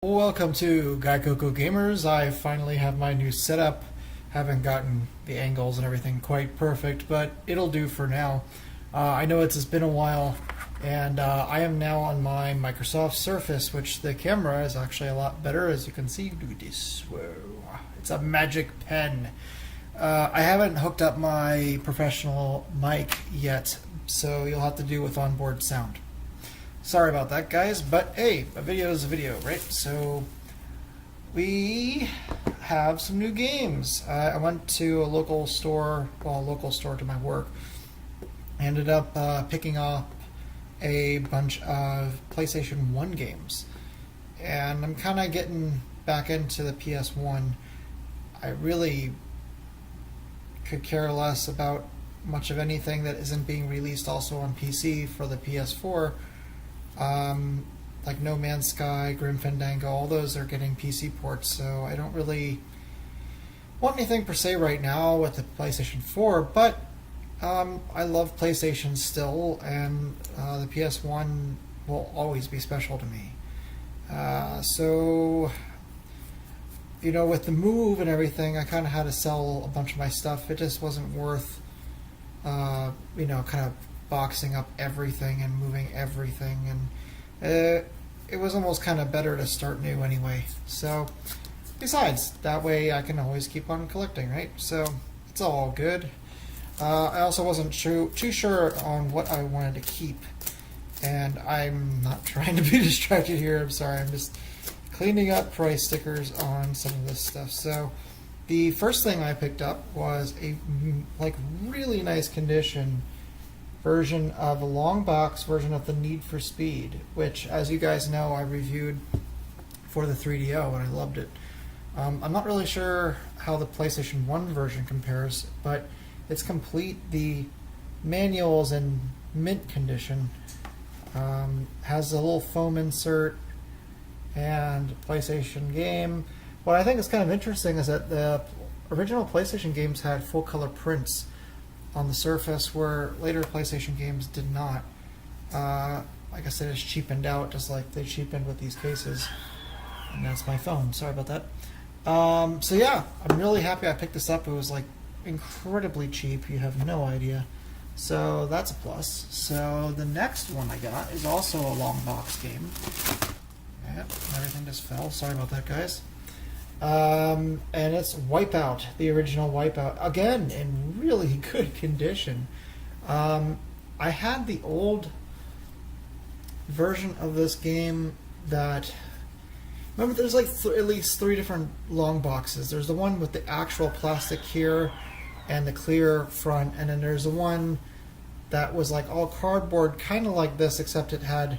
Welcome to Gaikoku Gamers. I finally have my new setup. Haven't gotten the angles and everything quite perfect, but it'll do for now. I know it's been a while, and I am now on my Microsoft Surface, which the camera is actually a lot better, as you can see. Look at this. Whoa. It's a magic pen. I haven't hooked up my professional mic yet, so you'll have to do with onboard sound. Sorry about that, guys, but hey, a video is a video, right? So we have some new games. I went to a local store, to my work. I ended up picking up a bunch of PlayStation 1 games, and I'm kind of getting back into the PS1. I really could care less about much of anything that isn't being released also on PC for the PS4. Like No Man's Sky, Grim Fandango, all those are getting PC ports, so I don't really want anything per se right now with the PlayStation 4, but I love PlayStation still, and the PS1 will always be special to me. So, you know, with the move and everything, I kind of had to sell a bunch of my stuff. It just wasn't worth, kind of boxing up everything and moving everything, and it was almost kind of better to start new anyway. So besides, that way I can always keep on collecting, right? So it's all good. I also wasn't too sure on what I wanted to keep, and I'm not trying to be distracted here. I'm sorry, I'm just cleaning up price stickers on some of this stuff. So the first thing I picked up was a really nice condition version of a long box version of the Need for Speed, which, as you guys know, I reviewed for the 3DO and I loved it. I'm not really sure how the PlayStation 1 version compares, but it's complete. The manual's in mint condition, has a little foam insert and PlayStation game. What I think is kind of interesting is that the original PlayStation games had full color prints on the Surface, where later PlayStation games did not. Like I said, it's cheapened out, just like they cheapened with these cases. And that's my phone. Sorry about that. So yeah, I'm really happy I picked this up. It was like incredibly cheap. You have no idea. So that's a plus. So the next one I got is also a long box game. Yep, everything just fell. Sorry about that, guys. And it's Wipeout, the original Wipeout, again in really good condition. I had the old version of this game that, remember, there's like at least 3 different long boxes. There's the one with the actual plastic here and the clear front, and then there's the one that was like all cardboard, kind of like this, except it had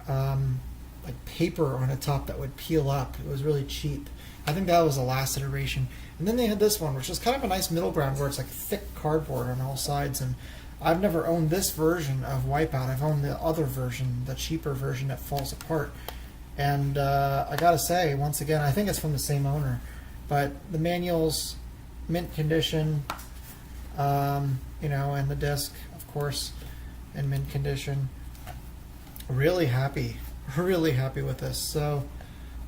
like paper on the top that would peel up. It was really cheap. I think that was the last iteration. And then they had this one, which is kind of a nice middle ground where it's like thick cardboard on all sides. And I've never owned this version of Wipeout. I've owned the other version, the cheaper version that falls apart. And I gotta say, once again, I think it's from the same owner. But the manual's mint condition, and the disc, of course, in mint condition. Really happy with this. So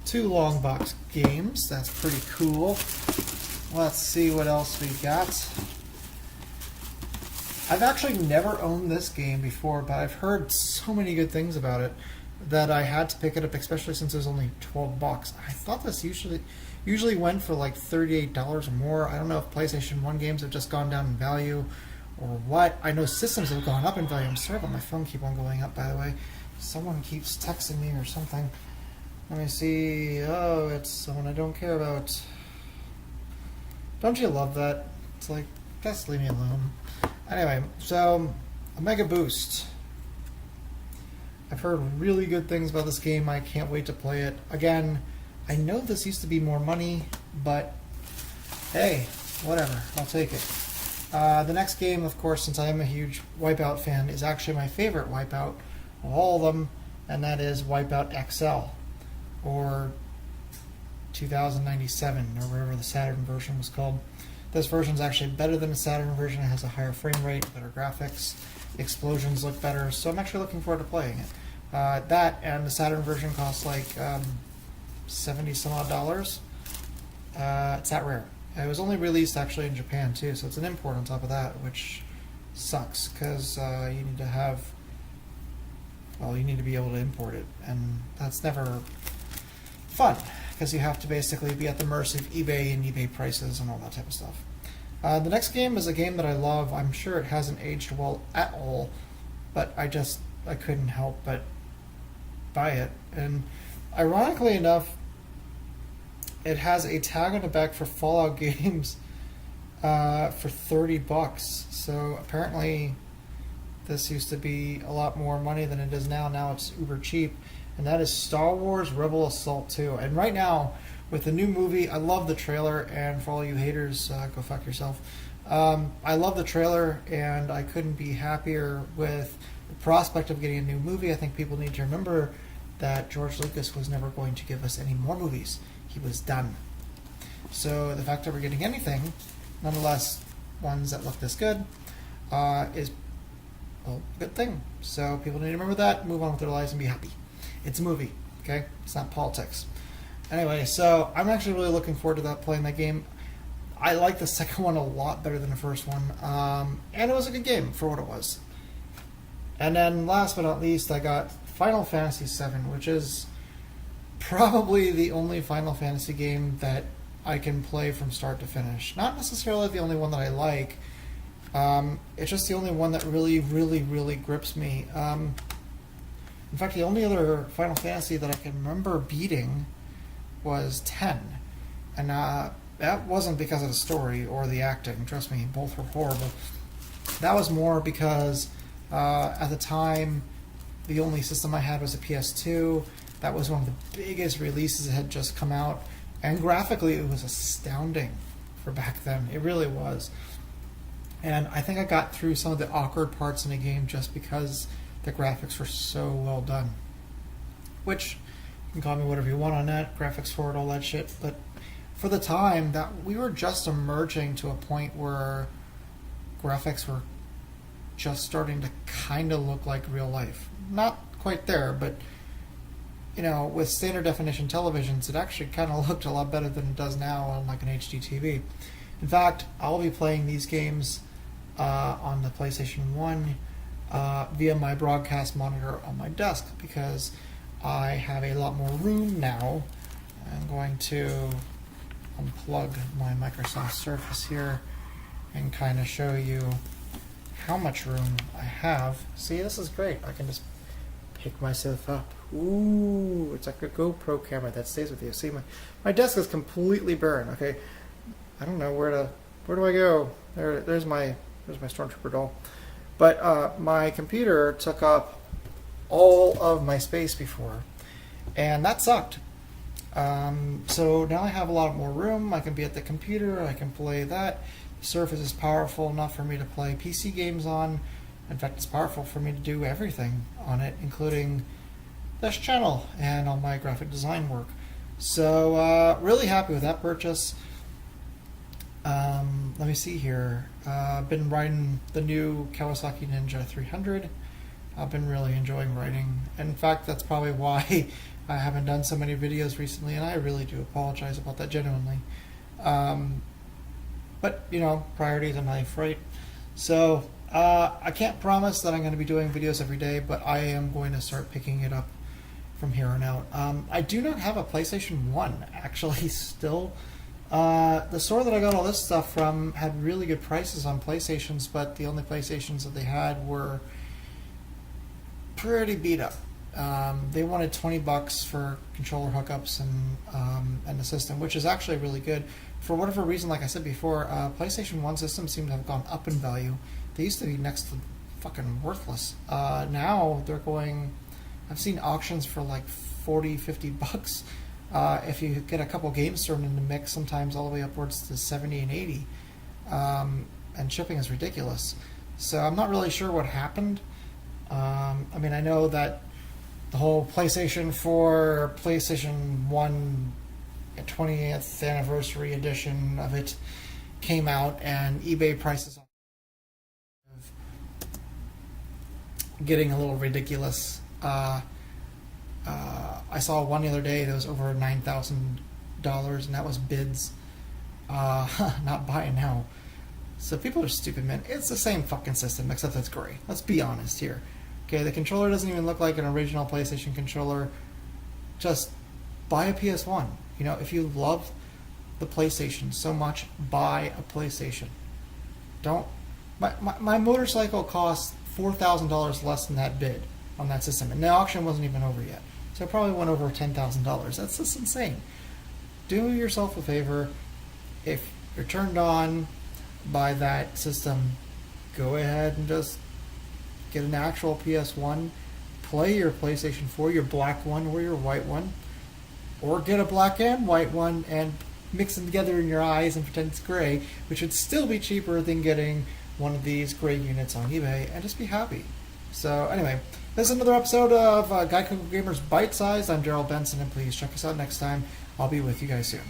2 long box games. That's pretty cool. Let's see what else we got. I've actually never owned this game before, but I've heard so many good things about it that I had to pick it up, especially since it was only $12. I thought this usually went for like $38 or more. I don't know if PlayStation 1 games have just gone down in value or what. I know systems have gone up in value. I'm sorry about my phone keep on going up, by the way. Someone keeps texting me or something. Let me see. Oh, it's someone I don't care about. Don't you love that? It's like, just leave me alone. Anyway, so a Mega Boost. I've heard really good things about this game. I can't wait to play it. Again, I know this used to be more money, but hey, whatever. I'll take it. The next game, of course, since I am a huge Wipeout fan, is actually my favorite Wipeout of all of them, and that is Wipeout XL, or 2097, or whatever the Saturn version was called. This version is actually better than the Saturn version. It has a higher frame rate, better graphics, the explosions look better, so I'm actually looking forward to playing it. That and the Saturn version costs like $70 some odd. It's that rare. It was only released actually in Japan too, so it's an import on top of that, which sucks because you need to have, well, you need to be able to import it, and that's never fun because you have to basically be at the mercy of eBay and eBay prices and all that type of stuff. The next game is a game that I love. I'm sure it hasn't aged well at all, but I couldn't help but buy it. And ironically enough, it has a tag on the back for Fallout Games for $30. So apparently this used to be a lot more money than it is now. Now it's uber cheap. And that is Star Wars Rebel Assault 2. And right now, with the new movie, I love the trailer, and for all you haters, go fuck yourself. I love the trailer, and I couldn't be happier with the prospect of getting a new movie. I think people need to remember that George Lucas was never going to give us any more movies. He was done. So the fact that we're getting anything, nonetheless, ones that look this good, is a good thing. So people need to remember that, move on with their lives, and be happy. It's a movie, okay? It's not politics. Anyway, so I'm actually really looking forward to playing that game. I like the second one a lot better than the first one, and it was a good game for what it was. And then last but not least, I got Final Fantasy VII, which is probably the only Final Fantasy game that I can play from start to finish. Not necessarily the only one that I like. It's just the only one that really, really, really grips me. In fact, the only other Final Fantasy that I can remember beating was 10. And that wasn't because of the story or the acting. Trust me, both were horrible. That was more because at the time, the only system I had was a PS2. That was one of the biggest releases that had just come out. And graphically, it was astounding for back then. It really was. And I think I got through some of the awkward parts in the game just because the graphics were so well done. Which, you can call me whatever you want on that, graphics forward, all that shit. But for the time, that we were just emerging to a point where graphics were just starting to kind of look like real life. Not quite there, but you know, with standard definition televisions, it actually kind of looked a lot better than it does now on like an HD TV. In fact, I'll be playing these games on the PlayStation 1 via my broadcast monitor on my desk because I have a lot more room now. I'm going to unplug my Microsoft Surface here and kind of show you how much room I have. See, this is great. I can just pick myself up. Ooh, it's like a GoPro camera that stays with you. See, my desk is completely barren. Okay, I don't know where do I go? There's my Stormtrooper doll. But my computer took up all of my space before, and that sucked. So now I have a lot more room. I can be at the computer. I can play that. The Surface is powerful enough for me to play PC games on. In fact, it's powerful for me to do everything on it, including this channel and all my graphic design work. So really happy with that purchase. Let me see here. I've been riding the new Kawasaki Ninja 300. I've been really enjoying riding. In fact, that's probably why I haven't done so many videos recently, and I really do apologize about that genuinely. But, you know, priorities in life, right? So, I can't promise that I'm going to be doing videos every day, but I am going to start picking it up from here on out. I do not have a PlayStation 1, actually, still. The store that I got all this stuff from had really good prices on PlayStations, but the only PlayStations that they had were pretty beat up. They wanted $20 for controller hookups and the system, which is actually really good. For whatever reason, like I said before, PlayStation 1 systems seem to have gone up in value. They used to be next to fucking worthless. Now they're going, I've seen auctions for like $40, $50. If you get a couple games thrown in the mix, sometimes all the way upwards to 70 and 80. And shipping is ridiculous. So I'm not really sure what happened. I mean, I know that the whole PlayStation 4, PlayStation 1 20th anniversary edition of it came out, and eBay prices are getting a little ridiculous. I saw one the other day that was over $9,000, and that was bids. Not buying now. So people are stupid, man. It's the same fucking system, except it's gray. Let's be honest here. Okay, the controller doesn't even look like an original PlayStation controller. Just buy a PS1. You know, if you love the PlayStation so much, buy a PlayStation. Don't. My motorcycle cost $4,000 less than that bid on that system, and the auction wasn't even over yet. So it probably went over $10,000. That's just insane. Do yourself a favor. If you're turned on by that system, go ahead and just get an actual PS1. Play your PlayStation 4, your black one or your white one. Or get a black and white one and mix them together in your eyes and pretend it's gray, which would still be cheaper than getting one of these gray units on eBay, and just be happy. So anyway, this is another episode of Gaikoku Gamers Bytesized. I'm Darryl Benson, and please check us out next time. I'll be with you guys soon.